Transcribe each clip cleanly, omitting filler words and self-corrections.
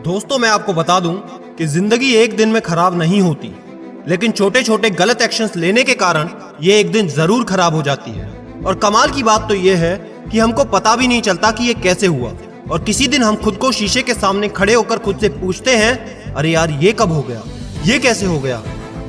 दोस्तों मैं आपको बता दूं कि जिंदगी एक दिन में खराब नहीं होती, लेकिन छोटे छोटे गलत एक्शंस लेने के कारण ये एक दिन जरूर खराब हो जाती है। और कमाल की बात तो ये है कि हमको पता भी नहीं चलता कि ये कैसे हुआ। और किसी दिन हम खुद को शीशे के सामने खड़े होकर खुद से पूछते हैं, अरे यार ये कब हो गया, ये कैसे हो गया।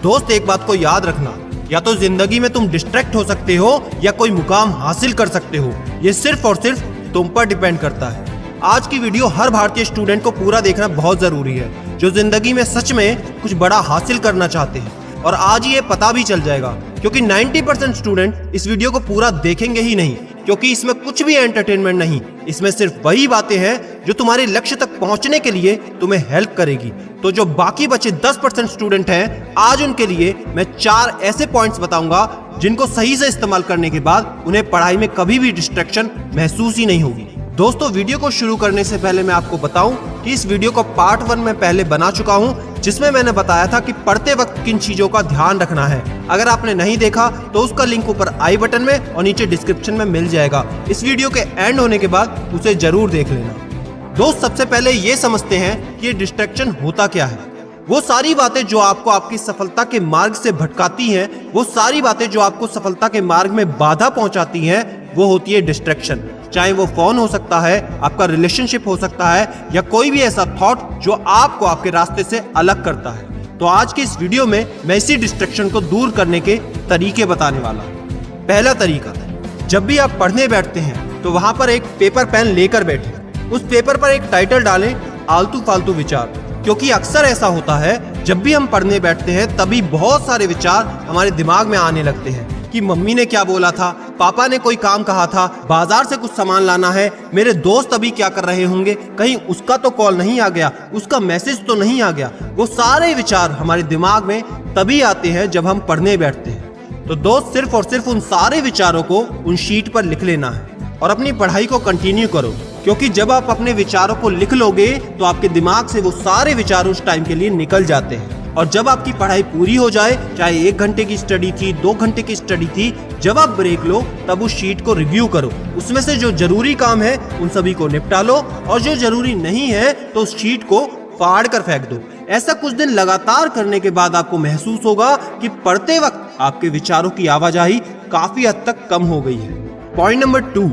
दोस्त एक बात को याद रखना, या तो जिंदगी में तुम डिस्ट्रैक्ट हो सकते हो या कोई मुकाम हासिल कर सकते हो। ये सिर्फ और सिर्फ तुम पर डिपेंड करता है। आज की वीडियो हर भारतीय स्टूडेंट को पूरा देखना बहुत जरूरी है, जो जिंदगी में सच में कुछ बड़ा हासिल करना चाहते हैं। और आज ये पता भी चल जाएगा, क्योंकि 90% स्टूडेंट इस वीडियो को पूरा देखेंगे ही नहीं, क्योंकि इसमें कुछ भी एंटरटेनमेंट नहीं। इसमें सिर्फ वही बातें हैं जो तुम्हारे लक्ष्य तक पहुंचने के लिए तुम्हें हेल्प करेगी। तो जो बाकी बचे 10% स्टूडेंट हैं, आज उनके लिए मैं 4 ऐसे पॉइंट्स बताऊंगा जिनको सही से इस्तेमाल करने के बाद उन्हें पढ़ाई में कभी भी डिस्ट्रैक्शन महसूस ही नहीं होगी। दोस्तों वीडियो को शुरू करने से पहले मैं आपको बताऊं कि इस वीडियो को पार्ट 1 में पहले बना चुका हूं, जिसमें मैंने बताया था कि पढ़ते वक्त किन चीजों का ध्यान रखना है। अगर आपने नहीं देखा तो उसका लिंक ऊपर आई बटन में और नीचे डिस्क्रिप्शन में मिल जाएगा। इस वीडियो के एंड होने के बाद उसे जरूर देख लेना। दोस्त सबसे पहले ये समझते हैं कि डिस्ट्रैक्शन होता क्या है। वो सारी बातें जो आपको आपकी सफलता के मार्ग से भटकाती हैं, वो सारी बातें जो आपको सफलता के मार्ग में बाधा पहुंचाती हैं, वो होती है डिस्ट्रैक्शन। चाहे वो फोन हो सकता है, आपका रिलेशनशिप हो सकता है, या कोई भी ऐसा थॉट जो आपको आपके रास्ते से अलग करता है। तो आज की इस वीडियो में मैं इसी डिस्ट्रैक्शन को दूर करने के तरीके बताने वाला हूं। पहला तरीका, जब भी आप पढ़ने बैठते हैं तो वहां पर एक पेपर पेन लेकर बैठे। उस पेपर पर एक टाइटल डालें, आलतू फालतू विचार। क्योंकि अक्सर ऐसा होता है, जब भी हम पढ़ने बैठते हैं तभी बहुत सारे विचार हमारे दिमाग में आने लगते हैं कि मम्मी ने क्या बोला था, पापा ने कोई काम कहा था, बाजार से कुछ सामान लाना है, मेरे दोस्त अभी क्या कर रहे होंगे, कहीं उसका तो कॉल नहीं आ गया, उसका मैसेज तो नहीं आ गया। वो सारे विचार हमारे दिमाग में तभी आते हैं जब हम पढ़ने बैठते हैं। तो दोस्त सिर्फ और सिर्फ उन सारे विचारों को उन शीट पर लिख लेना है और अपनी पढ़ाई को कंटिन्यू करो। क्योंकि जब आप अपने विचारों को लिख लोगे तो आपके दिमाग से वो सारे विचार उस टाइम के लिए निकल जाते हैं। और जब आपकी पढ़ाई पूरी हो जाए, चाहे 1 घंटे की स्टडी थी, 2 घंटे की स्टडी थी, जब आप ब्रेक लो तब उस शीट को रिव्यू करो। उसमें से जो जरूरी काम है उन सभी को निपटा लो, और जो जरूरी नहीं है तो उस शीट को फाड़ कर फेंक दो। ऐसा कुछ दिन लगातार करने के बाद आपको महसूस होगा कि पढ़ते वक्त आपके विचारों की आवाजाही काफी हद तक कम हो गई है। पॉइंट नंबर 2,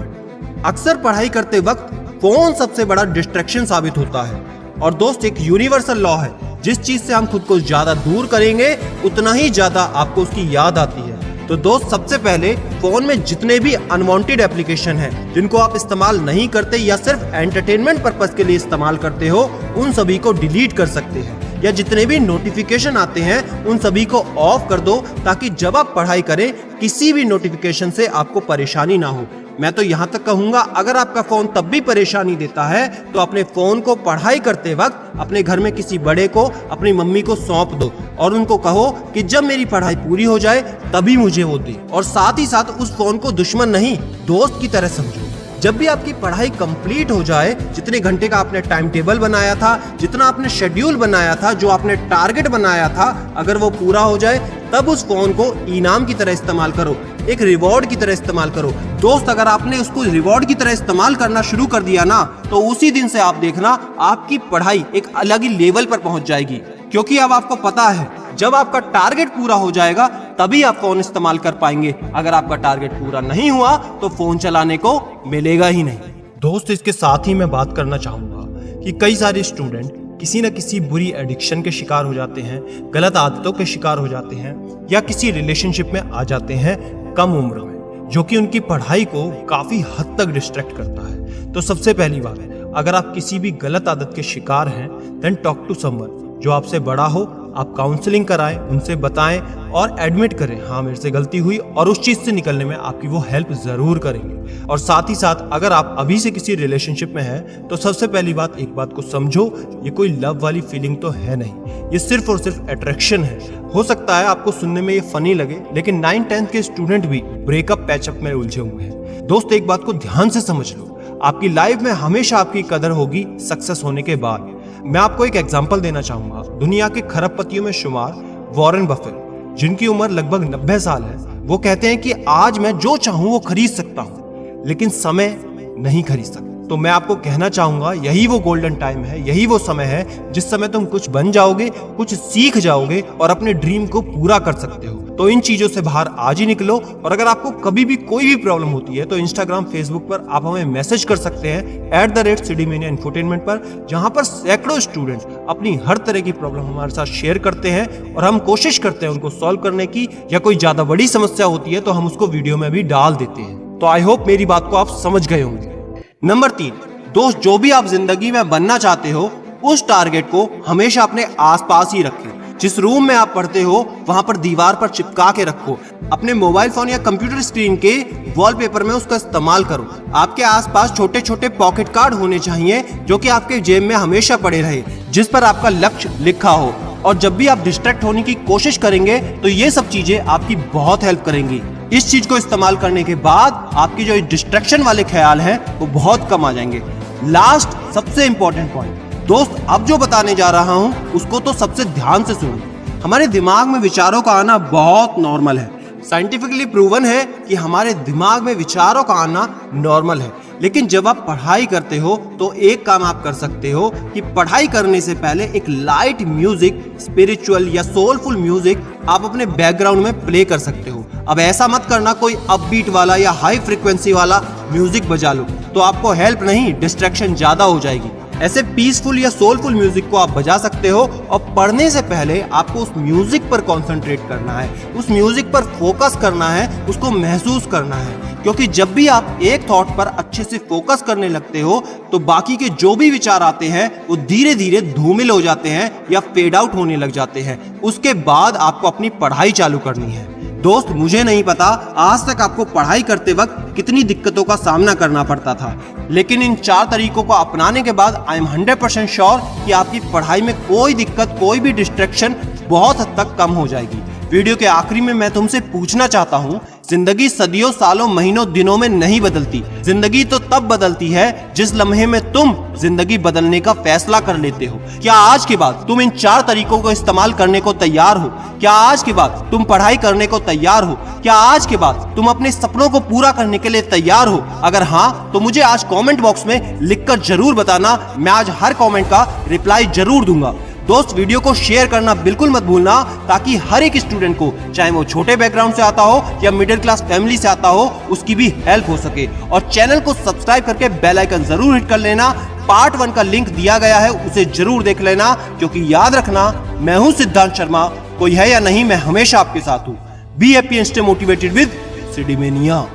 अक्सर पढ़ाई करते वक्त फोन सबसे बड़ा डिस्ट्रैक्शन साबित होता है। और दोस्त एक यूनिवर्सल लॉ है, जिस चीज से हम खुद को ज्यादा दूर करेंगे उतना ही ज्यादा आपको उसकी याद आती है। तो दोस्त सबसे पहले फोन में जितने भी अनवांटेड एप्लीकेशन हैं, जिनको आप इस्तेमाल नहीं करते या सिर्फ एंटरटेनमेंट पर्पस के लिए इस्तेमाल करते हो, उन सभी को डिलीट कर सकते हैं। या जितने भी नोटिफिकेशन आते हैं उन सभी को ऑफ कर दो, ताकि जब आप पढ़ाई करें किसी भी नोटिफिकेशन से आपको परेशानी ना हो। मैं तो यहाँ तक कहूंगा, अगर आपका फोन तब भी परेशानी देता है तो अपने फोन को पढ़ाई करते वक्त अपने घर में किसी बड़े को, अपनी मम्मी को सौंप दो और उनको कहो कि जब मेरी पढ़ाई पूरी हो जाए तभी मुझे वो दे। और साथ ही साथ उस फोन को दुश्मन नहीं, दोस्त की तरह समझो। जब भी आपकी पढ़ाई कंप्लीट हो जाए, जितने घंटे का आपने टाइम टेबल बनाया था, जितना आपने शेड्यूल बनाया था, जो आपने टारगेट बनाया था, अगर वो पूरा हो जाए तब उस फोन को इनाम की तरह इस्तेमाल करो, एक रिवॉर्ड की तरह इस्तेमाल करो। दोस्त अगर आपने उसको रिवॉर्ड की तरह इस्तेमाल करना शुरू कर दिया ना, तो उसी दिन से आप देखना आपकी पढ़ाई एक अलग ही लेवल पर पहुंच जाएगी। क्योंकि अब आपको पता है, जब आपका टारगेट पूरा हो जाएगा तभी आप फोन इस्तेमाल कर पाएंगे। अगर आपका टारगेट पूरा नहीं हुआ तो फोन चलाने को मिलेगा ही नहीं। दोस्त इसके साथ ही मैं बात करना चाहूंगा कि कई सारे स्टूडेंट किसी न किसी बुरी एडिक्शन के शिकार हो जाते हैं, गलत आदतों के शिकार हो जाते हैं, या किसी रिलेशनशिप में आ जाते हैं कम उम्र में, जो कि उनकी पढ़ाई को काफी हद तक डिस्ट्रैक्ट करता है। तो सबसे पहली बात, अगर आप किसी भी गलत आदत के शिकार हैं, देन टॉक टू समवन जो आपसे बड़ा हो। आप काउंसलिंग कराएं, उनसे बताएं और एडमिट करें, हाँ मेरे से गलती हुई, और उस चीज से निकलने में आपकी वो हेल्प जरूर करेंगे। और साथ ही साथ अगर आप अभी से किसी रिलेशनशिप में हैं तो सबसे पहली बात, एक बात को समझो, ये कोई लव वाली फीलिंग तो है नहीं, ये सिर्फ और सिर्फ अट्रैक्शन है। हो सकता है आपको सुनने में ये फनी लगे, लेकिन 9th-10th के स्टूडेंट भी ब्रेकअप पैचअप में उलझे हुए हैं। दोस्त एक बात को ध्यान से समझ लो, आपकी लाइफ में हमेशा आपकी कदर होगी सक्सेस होने के बाद। मैं आपको एक एग्जांपल देना चाहूंगा। दुनिया के खरबपतियों में शुमार वॉरेन बफेट, जिनकी उम्र लगभग 90 साल है, वो कहते हैं कि आज मैं जो चाहूं वो खरीद सकता हूं, लेकिन समय नहीं खरीद सकता। तो मैं आपको कहना चाहूंगा यही वो गोल्डन टाइम है, यही वो समय है जिस समय तुम कुछ बन जाओगे, कुछ सीख जाओगे और अपने ड्रीम को पूरा कर सकते हो। तो इन चीजों से बाहर आज ही निकलो। और अगर आपको कभी भी कोई भी प्रॉब्लम होती है तो इंस्टाग्राम, फेसबुक पर आप हमें मैसेज कर सकते हैं @CDMania इंफोटेनमेंट पर, जहां पर सैकड़ों स्टूडेंट्स अपनी हर तरह की प्रॉब्लम हमारे साथ शेयर करते हैं और हम कोशिश करते हैं उनको सॉल्व करने की, या कोई ज्यादा बड़ी समस्या होती है तो हम उसको वीडियो में भी डाल देते हैं। तो आई होप मेरी बात को आप समझ गए होंगे। नंबर 3, दोस्त जो भी आप जिंदगी में बनना चाहते हो उस टारगेट को हमेशा अपने आसपास ही रखें। जिस रूम में आप पढ़ते हो वहां पर दीवार पर चिपका के रखो। अपने मोबाइल फोन या कंप्यूटर स्क्रीन के वॉलपेपर में उसका इस्तेमाल करो। आपके आसपास छोटे छोटे पॉकेट कार्ड होने चाहिए जो कि आपके जेब में हमेशा पड़े रहे, जिस पर आपका लक्ष्य लिखा हो। और जब भी आप डिस्ट्रैक्ट होने की कोशिश करेंगे तो ये सब चीजें आपकी बहुत हेल्प करेंगी। इस चीज को इस्तेमाल करने के बाद आपकी जो डिस्ट्रैक्शन वाले ख्याल हैं वो बहुत कम आ जाएंगे। लास्ट सबसे इंपॉर्टेंट पॉइंट दोस्त, अब जो बताने जा रहा हूं उसको तो सबसे ध्यान से सुनो। हमारे दिमाग में विचारों का आना बहुत नॉर्मल है। साइंटिफिकली प्रूवन है कि हमारे दिमाग में विचारों का आना नॉर्मल है। लेकिन जब आप पढ़ाई करते हो तो एक काम आप कर सकते हो कि पढ़ाई करने से पहले एक लाइट म्यूजिक, स्पिरिचुअल या सोलफुल म्यूजिक आप अपने बैकग्राउंड में प्ले कर सकते हो। अब ऐसा मत करना कोई अपबीट वाला या हाई फ्रिक्वेंसी वाला म्यूजिक बजा लो, तो आपको हेल्प नहीं डिस्ट्रैक्शन ज्यादा हो जाएगी। ऐसे पीसफुल या सोलफुल म्यूजिक को आप बजा सकते हो और पढ़ने से पहले आपको उस म्यूजिक पर कंसंट्रेट करना है, उस म्यूजिक पर फोकस करना है, उसको महसूस करना है। क्योंकि जब भी आप एक थॉट पर अच्छे से फोकस करने लगते हो तो बाकी के जो भी विचार आते हैं वो धीरे धीरे धूमिल हो जाते हैं या फेड आउट होने लग जाते हैं। उसके बाद आपको अपनी पढ़ाई चालू करनी है। दोस्त मुझे नहीं पता आज तक आपको पढ़ाई करते वक्त कितनी दिक्कतों का सामना करना पड़ता था, लेकिन इन 4 तरीकों को अपनाने के बाद आई एम 100% श्योर कि आपकी पढ़ाई में कोई दिक्कत, कोई भी डिस्ट्रैक्शन बहुत हद तक कम हो जाएगी। वीडियो के आखिरी में मैं तुमसे पूछना चाहता हूँ, जिंदगी सदियों, सालों, महीनों, दिनों में नहीं बदलती। जिंदगी तो तब बदलती है जिस लम्हे में तुम जिंदगी बदलने का फैसला कर लेते हो। क्या आज के बाद तुम इन 4 तरीकों को इस्तेमाल करने को तैयार हो? क्या आज के बाद तुम पढ़ाई करने को तैयार हो? क्या आज के बाद तुम अपने सपनों को पूरा करने के लिए तैयार हो? अगर हाँ तो मुझे आज कमेंट बॉक्स में लिखकर जरूर बताना। मैं आज हर कमेंट का रिप्लाई जरूर दूंगा। दोस्त वीडियो को शेयर करना बिल्कुल मत भूलना, ताकि हर एक स्टूडेंट को, चाहे वो छोटे बैकग्राउंड से आता हो या मिडिल क्लास फैमिली से आता हो, उसकी भी हेल्प हो सके। और चैनल को सब्सक्राइब करके बेल आइकन जरूर हिट कर लेना। पार्ट 1 का लिंक दिया गया है, उसे जरूर देख लेना। क्योंकि याद रखना, मैं हूं सिद्धांत शर्मा, कोई है या नहीं मैं हमेशा आपके साथ हूं। Be happy and stay motivated with सीडीमेनिया।